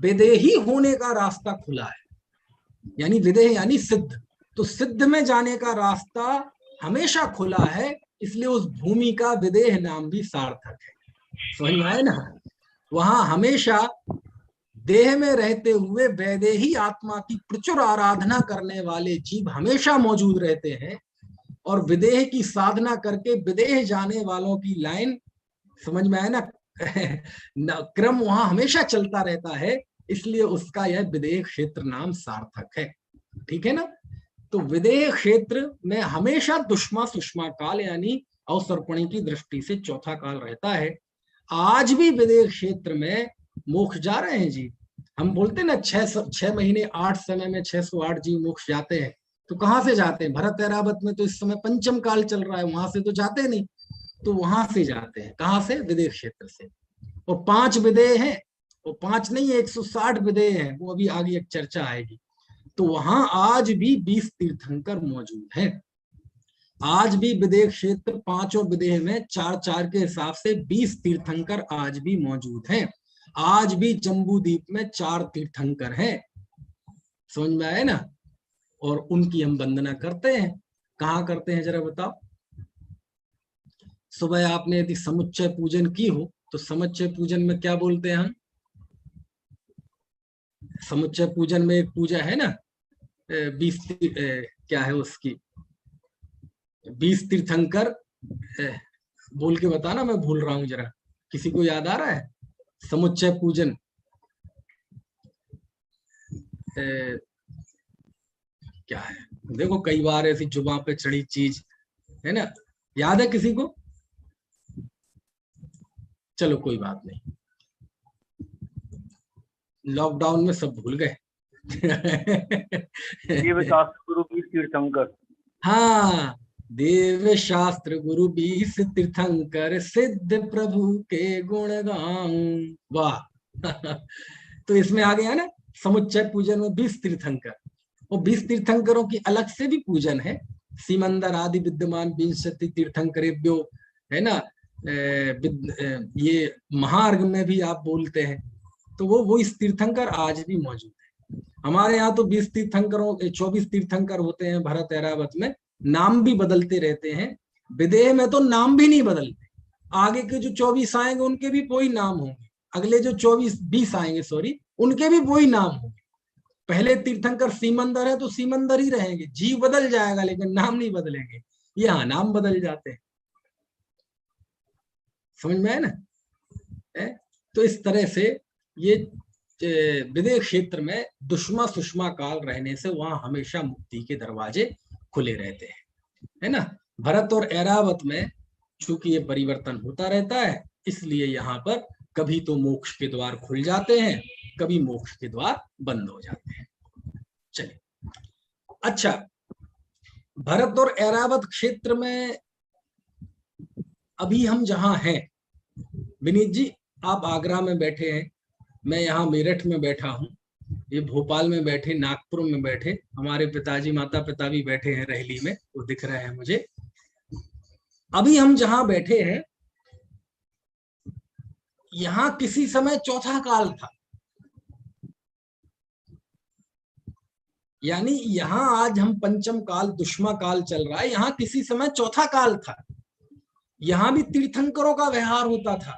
विदेही होने का रास्ता खुला है। यानी विदेह यानी सिद्ध, तो सिद्ध में जाने का रास्ता हमेशा खुला है, इसलिए उस भूमि का विदेह नाम भी सार्थक है। समझ में आए ना, वहां हमेशा देह में रहते हुए वैदेही आत्मा की प्रचुर आराधना करने वाले जीव हमेशा मौजूद रहते हैं। और विदेह की साधना करके विदेह जाने वालों की लाइन, समझ में आया ना, क्रम वहां हमेशा चलता रहता है, इसलिए उसका यह विदेह क्षेत्र नाम सार्थक है। ठीक है ना। तो विदेह क्षेत्र में हमेशा दुष्मा सुषमा काल यानी अवसर्पणी की दृष्टि से चौथा काल रहता है। आज भी विदेह क्षेत्र में मोक्ष जा रहे हैं जी। हम बोलते हैं ना 6 महीने 8 समय में 608 जीव मोक्ष जाते हैं। तो कहां से जाते हैं? भरत ऐरावत में तो इस समय पंचम काल चल रहा है, वहां से तो जाते नहीं, तो वहां से जाते हैं। कहां से? विदेह क्षेत्र से। और 5 विदेह हैं, वो 5 नहीं है, 160 विदेह हैं, वो अभी आगे एक चर्चा आएगी। तो वहां आज भी 20 तीर्थंकर मौजूद हैं। आज भी विदेह क्षेत्र 5 विदेह में 4-4 के हिसाब से 20 तीर्थंकर आज भी मौजूद हैं। आज भी जम्बू द्वीप में 4 तीर्थंकर हैं। समझ में आया ना। और उनकी हम वंदना करते हैं। कहाँ करते हैं जरा बताओ। सुबह आपने यदि समुच्चय पूजन की हो तो समुच्चय पूजन में क्या बोलते हैं हम? समुच्चय पूजन में एक पूजा है ना, 20 क्या है उसकी, 20 तीर्थंकर, बोल के बताना, मैं भूल रहा हूं जरा, किसी को याद आ रहा है? समुच्चय पूजन क्या है? देखो कई बार ऐसी जुबान पे चढ़ी चीज है ना, याद है किसी को? चलो कोई बात नहीं, लॉकडाउन में सब भूल गए। देवशास्त्र गुरु 20 तीर्थंकर। हाँ, देव शास्त्र गुरु 20 तीर्थंकर, सिद्ध प्रभु के गुण गाऊं। वाह। तो इसमें आ गया ना, समुच्चय पूजन में 20 तीर्थंकर। और 20 तीर्थंकरों की अलग से भी पूजन है। सीमंदर आदि विद्यमान 20 तीर्थंकरेभ्यो, है ना। ये महार्घ में भी आप बोलते हैं, तो वो इस तीर्थंकर आज भी मौजूद है। हमारे यहाँ तो 20 तीर्थंकरों 24 तीर्थंकर होते हैं भरत ऐरावत में, नाम भी बदलते रहते हैं। विदेह में तो नाम भी नहीं बदलते। आगे के जो 24 आएंगे उनके भी वही नाम होंगे, अगले जो 20 आएंगे सॉरी, उनके भी वही नाम होंगे। पहले तीर्थंकर सीमंदर है तो सीमंदर ही रहेंगे, जीव बदल जाएगा लेकिन नाम नहीं बदलेंगे। यहाँ नाम बदल जाते हैं। समझ में आया ना। तो इस तरह से ये विदेह क्षेत्र में दुष्मा सुषमा काल रहने से वहां हमेशा मुक्ति के दरवाजे खुले रहते हैं, है ना। भरत और ऐरावत में चूंकि ये परिवर्तन होता रहता है, इसलिए यहाँ पर कभी तो मोक्ष के द्वार खुल जाते हैं, कभी मोक्ष के द्वार बंद हो जाते हैं। चलिए, अच्छा, भरत और ऐरावत क्षेत्र में अभी हम जहां हैं, विनीत जी आप आगरा में बैठे हैं, मैं यहाँ मेरठ में बैठा हूँ, ये भोपाल में बैठे, नागपुर में बैठे, हमारे पिताजी माता पिता भी बैठे हैं रहली में, वो दिख रहे हैं मुझे। अभी हम जहां बैठे हैं यहाँ किसी समय चौथा काल था, यानी यहाँ आज हम पंचम काल दुष्मा काल चल रहा है, यहाँ किसी समय चौथा काल था। यहाँ भी तीर्थंकरों का व्यवहार होता था।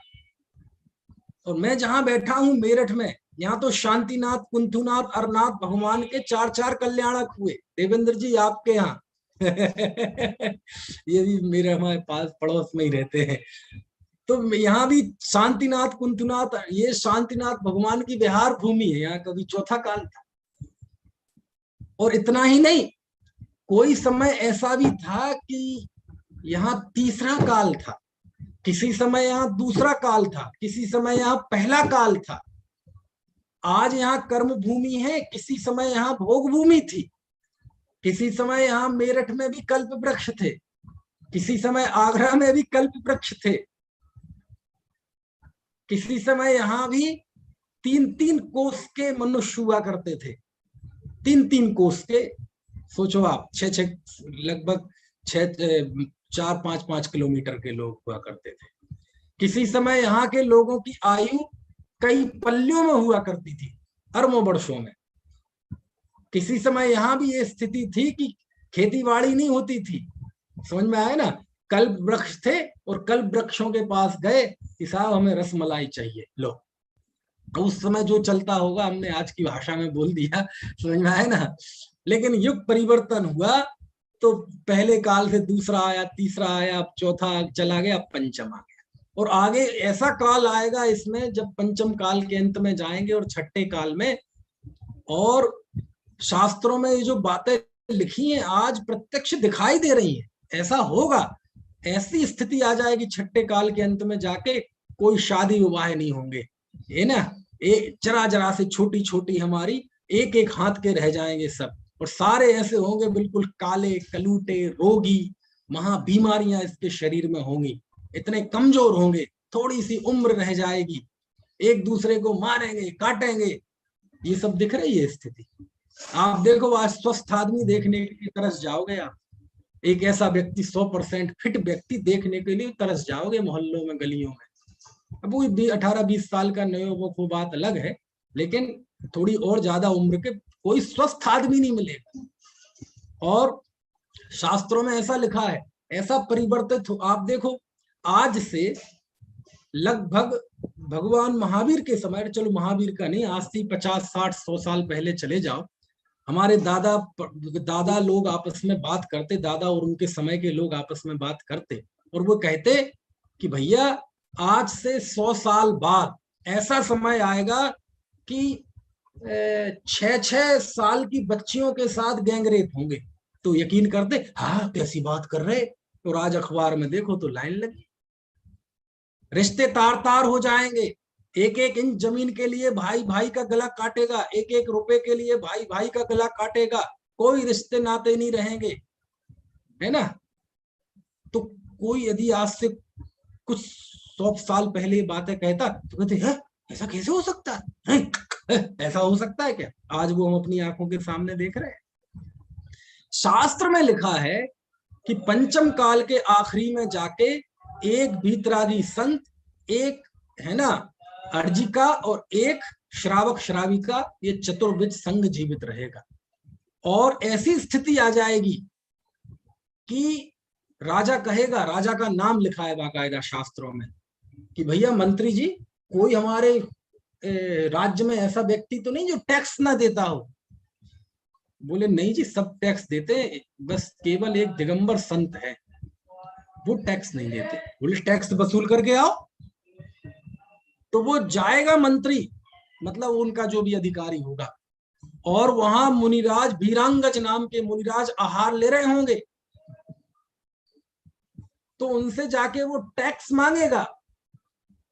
और मैं जहां बैठा हूं मेरठ में, यहाँ तो शांतिनाथ, कुंथुनाथ, अरनाथ भगवान के 4-4 कल्याणक हुए। देवेंद्र जी आपके यहाँ ये भी मेरे हमारे पास पड़ोस में ही रहते हैं। तो यहाँ भी शांतिनाथ, कुंथुनाथ, ये शांतिनाथ भगवान की विहार भूमि है, यहाँ कभी चौथा काल था। और इतना ही नहीं, कोई समय ऐसा भी था कि यहाँ तीसरा काल था, किसी समय यहाँ दूसरा काल था, किसी समय यहाँ पहला काल था। आज यहाँ कर्म भूमि है, किसी समय यहाँ भोग भूमि थी, किसी समय यहाँ मेरठ में भी कल्प वृक्ष थे, किसी समय आगरा में भी कल्प वृक्ष थे, किसी समय यहाँ भी 3-3 कोस के मनुष्य हुआ करते थे। 3-3 कोस के, सोचो आप, 6 लगभग 4-5 किलोमीटर के लोग हुआ करते थे। किसी समय यहाँ के लोगों की आयु कई पल्लियों में हुआ करती थी, अरबों वर्षों में। किसी समय यहाँ भी ये स्थिति थी कि खेती बाड़ी नहीं होती थी। समझ में आया ना। कल्प वृक्ष थे और कल्प वृक्षों के पास गए कि साहब हमें रसमलाई चाहिए, लो। उस समय जो चलता होगा हमने आज की भाषा में बोल दिया, समझ में आया ना। लेकिन युग परिवर्तन हुआ तो पहले काल से दूसरा आया, तीसरा आया, अब चौथा चला गया, अब पंचम आ गया। और आगे ऐसा काल आएगा इसमें जब पंचम काल के अंत में जाएंगे और छठे काल में, और शास्त्रों में ये जो बातें लिखी हैं आज प्रत्यक्ष दिखाई दे रही हैं, ऐसा होगा। ऐसी स्थिति आ जाएगी छठे काल के अंत में जाके, कोई शादी विवाह नहीं होंगे, है ना। एक जरा जरा से छोटी छोटी हमारी एक एक हाथ के रह जाएंगे सब, और सारे ऐसे होंगे बिल्कुल काले कलूटे रोगी, महा बीमारियां इसके शरीर में होंगी, इतने कमजोर होंगे, थोड़ी सी उम्र रह जाएगी, एक दूसरे को मारेंगे काटेंगे। ये सब दिख रही है स्थिति। आप देखो आज स्वस्थ आदमी देखने के लिए तरस जाओगे, आप एक ऐसा व्यक्ति 100% फिट व्यक्ति देखने के लिए तरस जाओगे मोहल्लों में, गलियों में। अब वो 18-20 साल का नयो वो बात अलग है, लेकिन थोड़ी और ज्यादा उम्र के कोई स्वस्थ आदमी नहीं मिलेगा। और शास्त्रों में ऐसा लिखा है, ऐसा परिवर्तित आप देखो, आज से लगभग भगवान महावीर के समय, चलो महावीर का नहीं, आज से 50-60-100 साल पहले चले जाओ, हमारे दादा लोग आपस में बात करते, दादा और उनके समय के लोग आपस में बात करते, और वो कहते कि भैया आज से 100 साल बाद ऐसा समय आएगा कि 6-6 साल की बच्चियों के साथ गैंगरेप होंगे। तो यकीन करते, हाँ कैसी बात कर रहे, और आज अखबार में देखो तो लाइन लगी, रिश्ते तार तार हो जाएंगे, एक एक इंच जमीन के लिए भाई भाई का गला काटेगा, एक एक रुपए के लिए भाई भाई का गला काटेगा, कोई रिश्ते नाते नहीं रहेंगे, है ना। तो कोई यदि आज से कुछ 100 साल पहले बातें कहता तो कहते हैं ऐसा कैसे हो सकता है, ऐसा हो सकता है क्या? आज वो हम अपनी आंखों के सामने देख रहे हैं। शास्त्र में लिखा है कि पंचम काल के आखिरी में जाके एक भीतरागी संत, एक है ना अर्जिका और एक श्रावक श्राविका, ये चतुर्विध संघ जीवित रहेगा। और ऐसी स्थिति आ जाएगी कि राजा कहेगा, राजा का नाम लिखा है बाकायदा शास्त्रों में, कि भैया मंत्री जी कोई हमारे राज्य में ऐसा व्यक्ति तो नहीं जो टैक्स ना देता हो। बोले नहीं जी सब टैक्स देते हैं, बस केवल एक दिगंबर संत है वो टैक्स नहीं देते। बोले टैक्स वसूल करके आओ। तो वो जाएगा मंत्री, मतलब उनका जो भी अधिकारी होगा, और वहां मुनिराज भीरांगज नाम के मुनिराज आहार ले रहे होंगे, तो उनसे जाके वो टैक्स मांगेगा।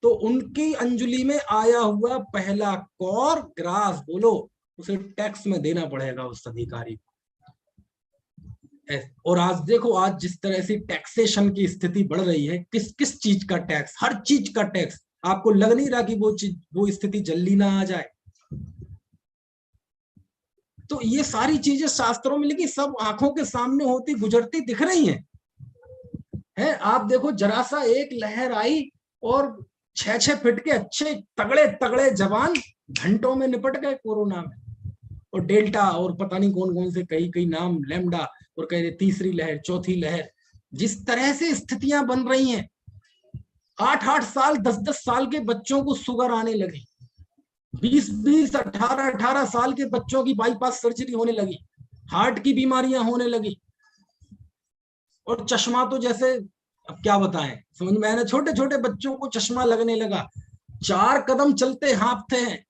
तो उनकी अंजलि में आया हुआ पहला कौर ग्रास बोलो उसे टैक्स में देना पड़ेगा उस अधिकारी को। और आज देखो, आज जिस तरह से टैक्सेशन की स्थिति बढ़ रही है, किस किस चीज का टैक्स, हर चीज का टैक्स। आपको लग नहीं रहा कि वो स्थिति जल्दी ना आ जाए? तो ये सारी चीजें शास्त्रों में लिखी, सब आंखों के सामने होती गुजरती दिख रही हैं। आप देखो जरा सा एक लहर आई और 6-6 फीट के अच्छे तगड़े तगड़े जवान घंटों में निपट गए कोरोना में, और डेल्टा और पता नहीं कौन कौन से कई नाम, लैम्डा, और कह रहे तीसरी लहर, चौथी लहर। जिस तरह से स्थितियां बन रही हैं, 8-8 साल 10-10 साल के बच्चों को शुगर आने लगी, 20-20 18-18 साल के बच्चों की बाईपास सर्जरी होने लगी, हार्ट की बीमारियां होने लगी। और चश्मा तो जैसे अब क्या बताएं, समझ में आया, छोटे छोटे बच्चों को चश्मा लगने लगा, 4 कदम चलते हाँफते हैं।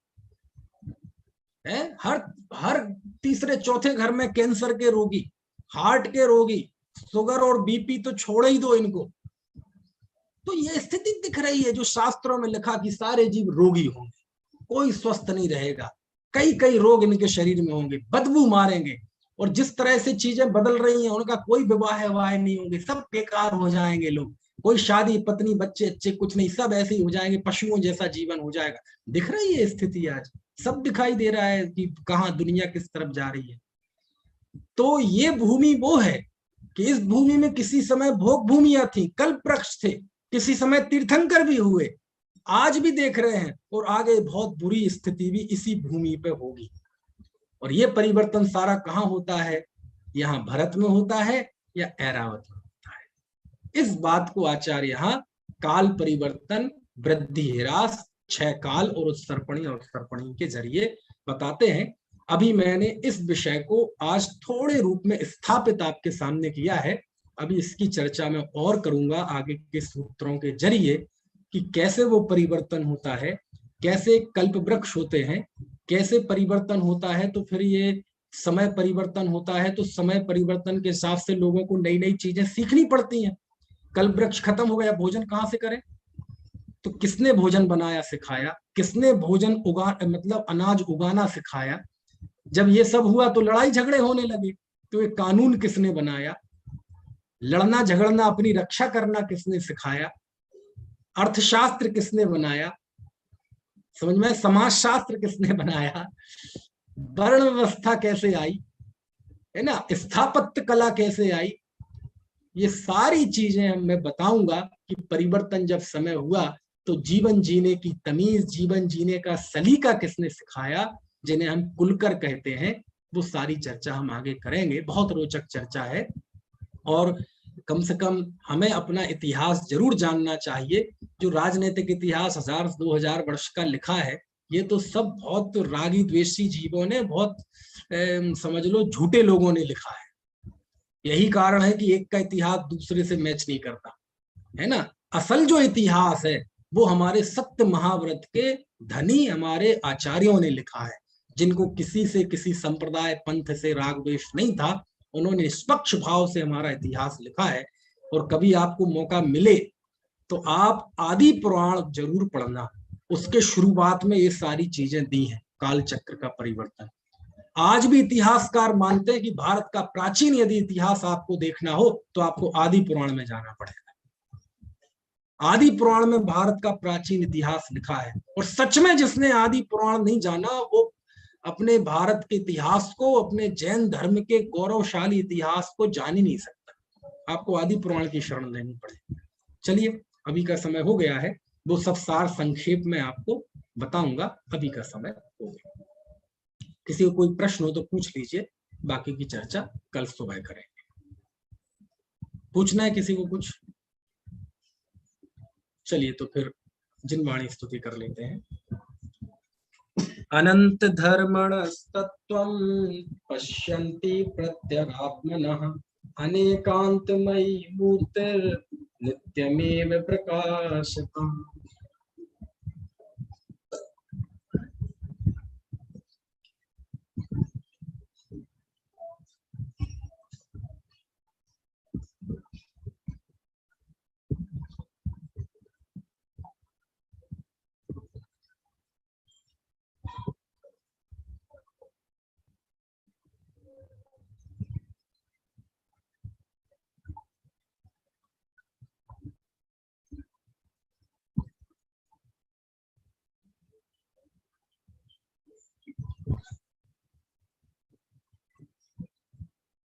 हर तीसरे चौथे घर में कैंसर के रोगी, हार्ट के रोगी, शुगर और बीपी तो छोड़ ही दो इनको। तो ये स्थिति दिख रही है जो शास्त्रों में लिखा कि सारे जीव रोगी होंगे, कोई स्वस्थ नहीं रहेगा, कई रोग इनके शरीर में होंगे, बदबू मारेंगे। और जिस तरह से चीजें बदल रही हैं, उनका कोई विवाह नहीं होंगे, सब बेकार हो जाएंगे लोग, कोई शादी पत्नी बच्चे अच्छे कुछ नहीं, सब ऐसे ही हो जाएंगे, पशुओं जैसा जीवन हो जाएगा। दिख रही है स्थिति, आज सब दिखाई दे रहा है कि कहाँ दुनिया किस तरफ जा रही है। तो ये भूमि वो है कि इस भूमि में किसी समय भोग भूमियां थी, कल्प वृक्ष थे, किसी समय तीर्थंकर भी हुए, आज भी देख रहे हैं, और आगे बहुत बुरी स्थिति भी इसी भूमि पे होगी। और ये परिवर्तन सारा कहाँ होता है? यहाँ भरत में होता है या ऐरावत में होता है? इस बात को आचार्य यहाँ काल परिवर्तन, वृद्धि, ह्रास, 6 काल और उत्सर्पणी और उत्सर्पणी के जरिए बताते हैं। अभी मैंने इस विषय को आज थोड़े रूप में स्थापित आपके सामने किया है। अभी इसकी चर्चा मैं और करूंगा आगे के सूत्रों के जरिए कि कैसे वो परिवर्तन होता है, कैसे कल्प वृक्ष होते हैं, कैसे परिवर्तन होता है, तो फिर ये समय परिवर्तन होता है, तो समय परिवर्तन के हिसाब से लोगों को नई नई चीजें सीखनी पड़ती हैं। कल्प वृक्ष खत्म हो गया, भोजन कहाँ से करें? तो किसने भोजन बनाया सिखाया? किसने भोजन मतलब अनाज उगाना सिखाया? जब ये सब हुआ तो लड़ाई झगड़े होने लगे, तो ये कानून किसने बनाया? लड़ना झगड़ना, अपनी रक्षा करना किसने सिखाया? अर्थशास्त्र किसने बनाया? समझ में? समाजशास्त्र किसने बनाया? वर्ण व्यवस्था कैसे आई, है ना? स्थापत्य कला कैसे आई? ये सारी चीजें मैं बताऊंगा कि परिवर्तन जब समय हुआ तो जीवन जीने की तमीज, जीवन जीने का सलीका किसने सिखाया, जिन्हें हम कुलकर कहते हैं। वो सारी चर्चा हम आगे करेंगे, बहुत रोचक चर्चा है। और कम से कम हमें अपना इतिहास जरूर जानना चाहिए। जो राजनीतिक इतिहास 1000-2000 वर्ष का लिखा है, ये तो सब बहुत रागी द्वेषी जीवों ने, बहुत समझ लो झूठे लोगों ने लिखा है। यही कारण है कि एक का इतिहास दूसरे से मैच नहीं करता, है ना? असल जो इतिहास है वो हमारे सप्त महाव्रत के धनी हमारे आचार्यों ने लिखा है, जिनको किसी से, किसी संप्रदाय पंथ से राग द्वेष नहीं था। उन्होंने निष्पक्ष भाव से हमारा इतिहास लिखा है। और कभी आपको मौका मिले तो आप आदि पुराण जरूर पढ़ना। उसके शुरुआत में ये सारी चीजें दी हैं, काल चक्र का परिवर्तन। आज भी इतिहासकार मानते हैं कि भारत का प्राचीन यदि इतिहास आपको देखना हो तो आपको आदि पुराण में जाना पड़ेगा। आदि पुराण में भारत का प्राचीन इतिहास लिखा है। और सच में जिसने आदि पुराण नहीं जाना, वो अपने भारत के इतिहास को, अपने जैन धर्म के गौरवशाली इतिहास को जान ही नहीं सकता। आपको आदि पुराण की शरण लेनी पड़ेगी। चलिए, अभी का समय हो गया है, वो सब सार संक्षेप में आपको बताऊंगा। अभी का समय हो गया। किसी को कोई प्रश्न हो तो पूछ लीजिए, बाकी की चर्चा कल सुबह करेंगे। पूछना है किसी को कुछ? चलिए तो फिर जिनवाणी स्तुति कर लेते हैं। अनंत धर्मणस्तत्त्वं पश्यन्ति प्रत्यगात्मनः अनेकान्तमयी मूर्तिर्नित्यमेव प्रकाशतम्।